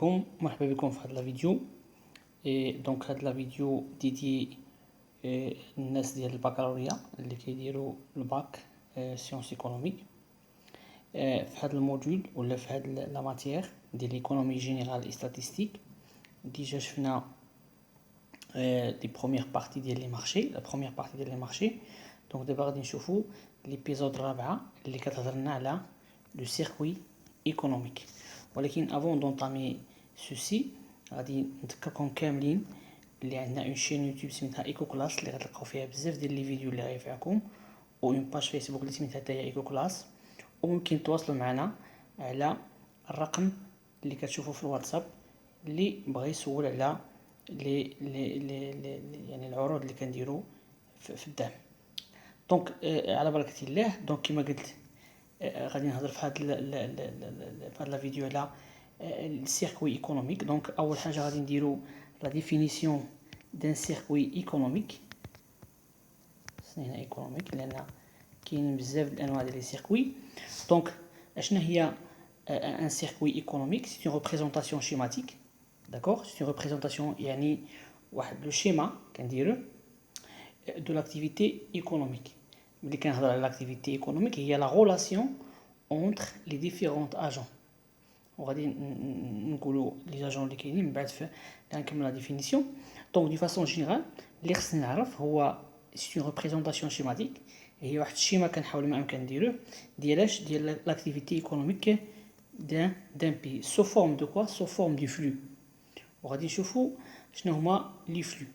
عليكم، مرحبا بكم في هذا الفيديو. دونك هذا الفيديو ديدي الناس ديال البكالوريا اللي كيديروا الباك سيونس ايكونوميك. في هذا الموديول ولا في هذا لا ماتيير ديال ليكونومي جينيرال ستاتستيك ديجا شفنا دي بروميير بارتي ديال لي مارشي. لا بروميير بارتي ديال لي مارشي دونك دابا غادي نشوفوا ليبيزود الرابعه اللي كتهضر لنا على لو سيركوي ايكونوميك. ولكن افون دونطامي سوسي غادي نذكركم كاملين اللي عندنا اون شين يوتيوب سميتها ايكو كلاس اللي غتلقاو فيها بزاف ديال لي فيديو اللي غينفعكم، و اون باج فيسبوك اللي سميتها حتى هي ايكو كلاس. وممكن تواصلوا معنا على الرقم اللي كتشوفوا في الواتساب اللي بغى يسول على لي يعني العروض اللي كنديروا في الدعم. دونك على بركه الله. دونك كما قلت غادي نهضر في هذا الفيديو على السيركوي ايكونوميك. دونك اول حاجه غادي نديرو لا ديفينيسيون دان سيركوي ايكونوميك. هنا ايكونوميك لان كاين بزاف د الانواع ديال لي سيركوي. دونك اشنا هي ان سيركوي ايكونوميك؟ سي اون ريبريزونطاسيون شيماتيك. داكور، سي اون ريبريزونطاسيون يعني واحد لو شيما كنديرو دو لاكتيفيتي ايكونوميك. ملي كنهضر على لاكتيفيتي ايكونوميك هي لا غولاسيون اونتر لي ديفيرونت اجون. وغادي نقولوا لي اجون اللي كاينين من بعد غنكمل لا ديفينيسيون. دونك دي فاصون جينيرال اللي خصنا نعرف هو سي اون ريبريزونطاسيون شيماتيك، هي واحد الشيما كنحاولوا معاهم كنديروه ديالاش ديال لاكتيفيتي ايكونوميك دان بي سو فورم دو كوا سو فورم دو فلو. وغادي نشوفوا شنو هما لي فلو.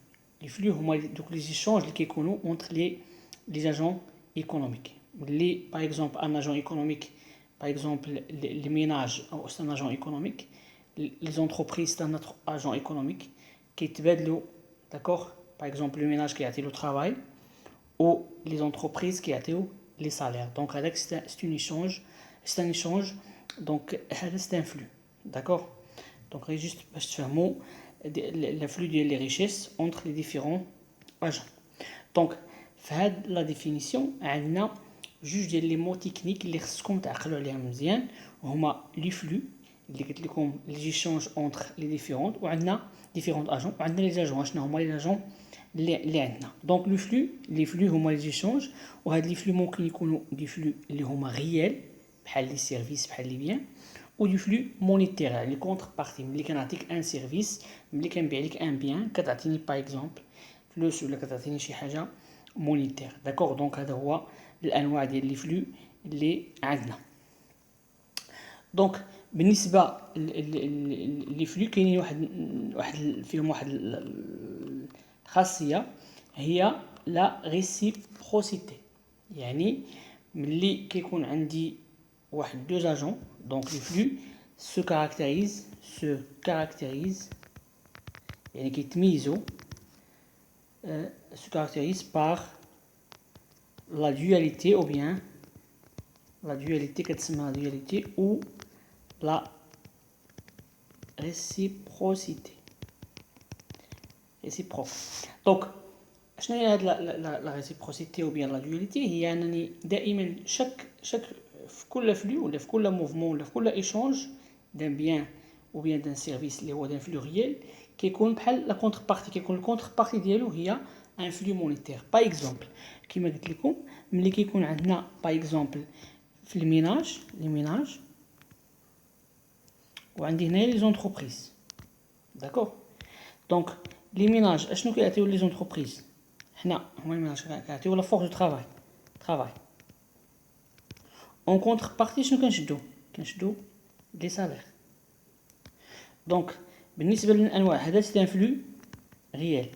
لي فلو هما دوك لي زيشونج اللي كيكونوا اونتر لي اجون économique. Par exemple, un agent économique, par exemple, les ménages, c'est un agent économique. Les entreprises, c'est un autre agent économique qui est d'accord. Par exemple, le ménage qui a le travail ou les entreprises qui a les salaires. Donc, c'est un échange. Donc, c'est un flux. D'accord. Donc, juste pour faire mot, le flux des richesses entre les différents agents. Donc, في هاد لا ديفينيسيون عندنا جوج ديال لي مو تكنيك اللي خصكم تعقلوا عليهم مزيان، هما لي فلو اللي قلت لكم لي جيشونج اونتر لي ديفيرونت، وعندنا ديفيرونت اجون، وعندنا لي اجون. شنو هما لي اجون اللي عندنا؟ دونك لي فلو هما لي جيشونج، وهاد لي فلو ممكن يكونوا دي فلو اللي هما ريال بحال لي سيرفيس بحال لي بيان، و دي فلو مونيتير يعني كونتر بارتي. ملي كنعطيك ان سيرفيس، ملي كنبيع لك ان بيان كتعطيني باغ اكزومبل فلوس ولا كتعطيني شي حاجه مونيتير. داكور. دونك هذا هو الانواع ديال لي فلو اللي عندنا. دونك بالنسبه لي فلو كاينين واحد فيهم واحد الخاصيه هي لا ريسيبروسيتي. يعني ملي كيكون عندي واحد دو اجون، دونك لي فلو سو كاركتيريز يعني كيتميزوا se caractérise par la dualité ou bien la dualité ou la réciprocité. Donc شنو هي هاد لا réciprocité ou bien la dualité؟ هي انني دائما شك في كل فلو ولا في كل موفمون ولا في كل ايشونج دان بيان ou bien d'un service اللي هو دان فلو ريال كيكون بحال لا كونتر بارتي، كيكون الكونتر بارتي ديالو هي ان فلو مونيتير. باغ اكزومبل كيما قلت لكم ملي كيكون عندنا باغ اكزومبل في لي ميناج وعندي هنايا لي زونتربريز. داكور. دونك لي ميناج اشنو كيعطيو لي زونتربريز؟ حنا هما لي ميناج كيعطيو لا فورس دو ترافاي اون كونتر بارتي. شنو كنشدو لي سالير. دونك بالنسبه للانواع هذا سي ان فلو ريال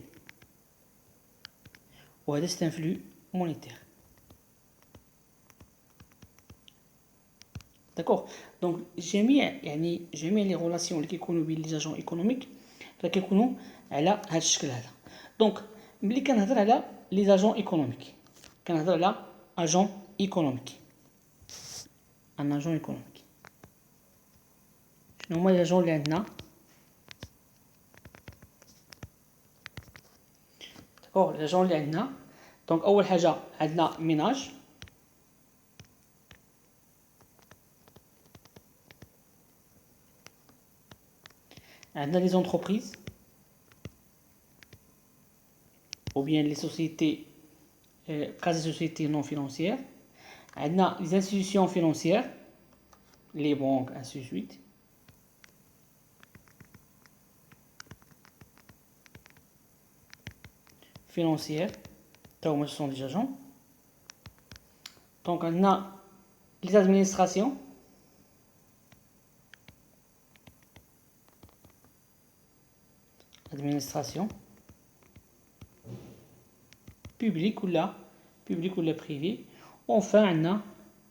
وهذا سي ان فلو مونيتير. داكور. دونك جميع لي غولاسيون اللي كيكونوا بين لي اجون ايكونوميك راه كيكونوا على هذا الشكل هذا. دونك ملي كنهضر على لي اجون ايكونوميك كنهضر على اجون ايكونوميك. ان اجون ايكونوميك شنو هما لي اجون اللي عندنا؟ داكور. لي اجون اللي عندنا دونك اول حاجه عندنا ميناج. عندنا les entreprises ou bien les sociétés quasi-sociétés non financières. عندنا les institutions financières, les banques, ainsi de suite. Financières, ce sont des agents. Donc on a les administrations. Administration. Public ou la privé. Enfin, on a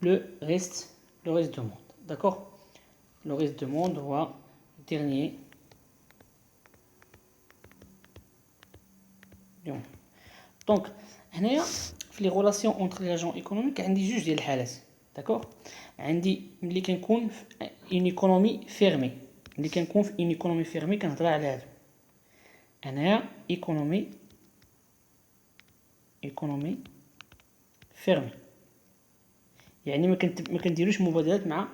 le reste du monde. D'accord? Le reste du monde, on voit le dernier. Donc, les relations entre les agents économiques, on dit juste des halals. D'accord? On dit une économie fermée. Une économie fermée, quand on a économie fermée. يعني ما كنديروش مبادلات مع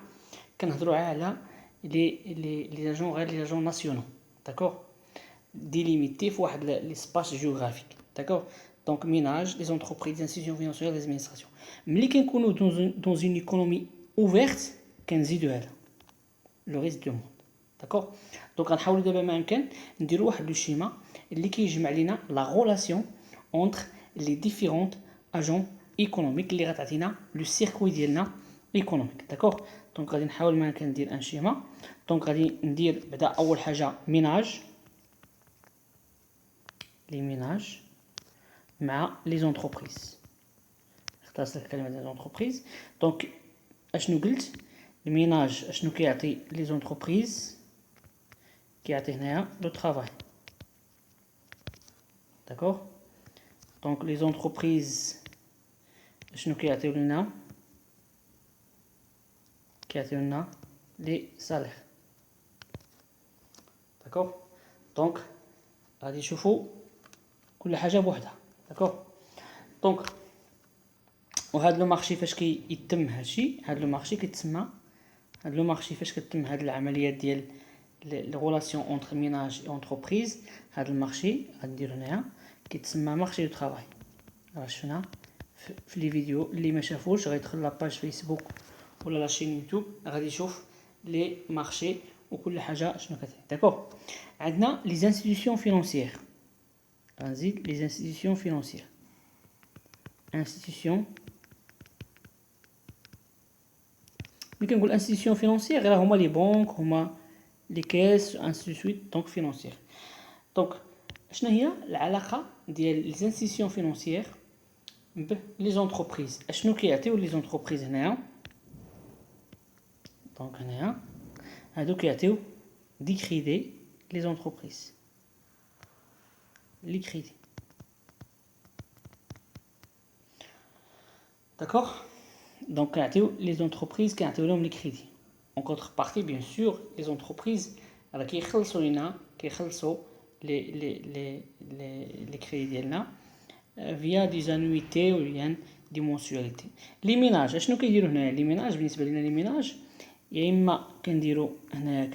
كنهضروا على لي اجون ناسيونال. داكوغ ديليميتي في واحد ليسباس جيوغرافيك. داكوغ دونك ميناج لي زونتربريز لي انستيتيون فينانسيير لي ادمينستراسيون. ملي كنكونوا دون اون ايكونومي اوفيرت كنزيدوا هذا لو ريست دو موند. داكوغ دونك غنحاولوا دابا ما امكن نديروا واحد لو شيما اللي كيجمع لينا لا ريلاسيون اونتر لي ديفيرونت اجون ايكونوميك اللي غتعطينا لو سيركوي ديالنا ايكونوميك. داكوغ دونك غادي نحاول ما كندير ان شيما. دونك غادي ندير بعدا اول حاجه ميناج لي ميناج مع لي زونتربريز. اختصر الكلمه ديال زونتربريز. دونك اشنو قلت الميناج اشنو كيعطي لي زونتربريز كيعطي هنايا لو طرافاي. داكوغ دونك لي زونتربريز شنو كيعطيو لنا لي سالير. داكوغ دونك غادي نشوفوا كل حاجه بوحدها. داكوغ دونك وهذا لو مارشي فاش كيتم هادشي هذا لو مارشي كيتسمى هذا لو مارشي فاش كتم هاد العمليات ديال لي ريلاسيون اونتر ميناج و انتربريز. هذا المارشي غنديرو هنايا كيتسمى مارشي دو طرافاي. راه شفنا في لي فيديو اللي ما شافوش غيدخل لاباج فيسبوك ولا لاشين يوتيوب غادي يشوف لي مارشي وكل حاجه شنو كتعني. داكوغ عندنا لي انستيتيون فينانسيير. غنزيد لي انستيتيون فينانسيير. انستيتيون ملي كنقول انستيتيون فينانسيير غير هما لي بنك هما لي كاس انسي سويت. دونك فينانسيير. دونك شنو هي العلاقه ديال لي انستيتيون فينانسيير لي زونتربريز؟ اشنو كيعطيو لي زونتربريز هنايا؟ دونك هنايا هادو كيعطيو دي كريدي لي زونتربريز. لي كريدي. داكوغ دونك كيعطيو لي زونتربريز كيعطيو لهم لي كريدي. اون كونتربارتي بيان سور لي زونتربريز راه كيخلصوا لينا كيخلصوا لي كريدي ديالنا via des annuités ou bien des mensualités. Les ménages اشنو كيديروا هنايا؟ لي ميناج بالنسبه لينا لي ميناج يا اما كنديروا هنايا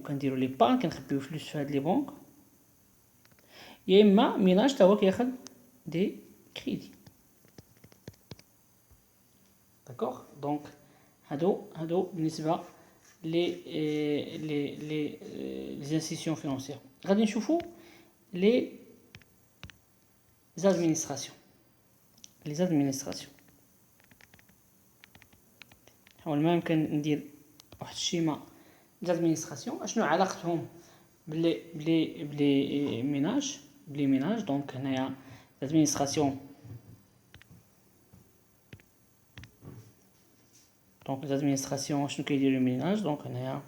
كنديروا لي بان كنخبيو فلوس في هاد لي بنك يا اما ميناج تا هو كياخذ دي كريدي. داكوغ دونك هادو بالنسبه لي انستيتيون فينانسيير. غادي نشوفوا لي administrations. Les administrations. نحاول ما يمكن ندير واحد الشيما لادمينستراسيون اشنو علاقتهم بلي ميناج. دونك هنايا لادمينستراسيون دونك لادمينستراسيون شنو كيديروا الميناج؟ دونك هنايا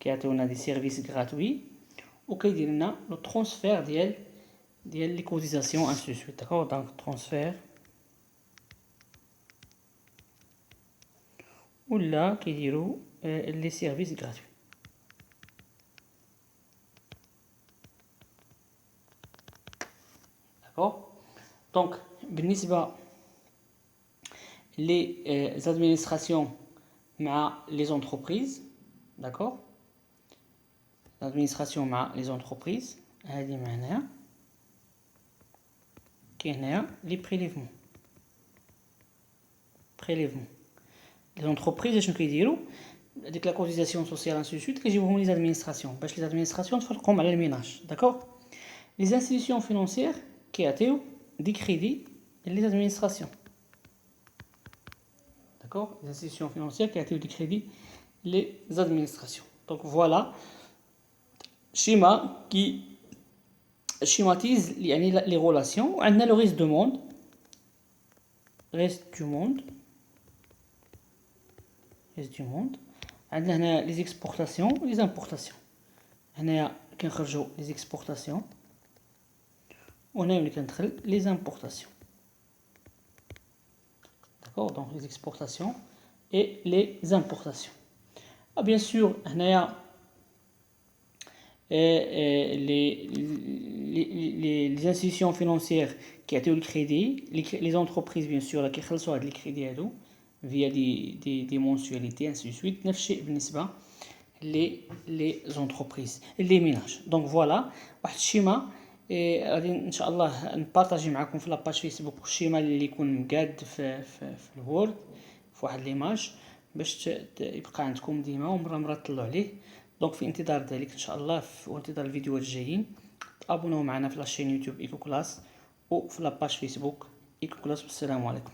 كيعطيونا دي سيرفيس غراتوي وكيدير لنا لو ترونسفير ديال لي كوتيزاسيون انسي سويت. داكوغ دونك ترونسفير ولا كيديروا لي سيرفيس غراتوي. داكوغ دونك بالنسبه لي زادمينستراسيون مع لي زونتربريز. داكوغ l'administration مع les entreprises هذه معناها كاين هنايا لي بريليفمون les entreprises اش كيديروا ديك لا cotisation sociale ainsi de suite كيجيبوهم les administrations باش les administrations تفرقهم على الميناج داكور les institutions financières كيعطيو دي كريدي les administrations d'accord les institutions financières كيعطيو دي كريدي les administrations donc voilà schéma qui schématise يعني les relations وعندنا le reste du monde عندنا هنا les exportations les importations هنايا كنخرجوا les exportations وهنا ملي كندخل les importations d'accord donc les exportations et les importations bien sûr هنايا les institutions financières qui ont le crédit les entreprises bien sûr qui خلصوا هاد les crédits هادو via des mensualités ainsi de suite نفس الشيء بالنسبه les entreprises les ménages donc voilà واحد الشيما غادي ان شاء الله نبارطاجي معكم في لاباج فيسبوك الشيما اللي يكون مقاد في الوورد في واحد ليماج باش يبقى عندكم ديما ومره تطلعوا عليه دونك في انتظار ذلك ان شاء الله وانتظار الفيديوهات الجايين تابوناو معنا في لاشين يوتيوب ايكو كلاس وفي لاباج فيسبوك ايكو كلاس والسلام عليكم.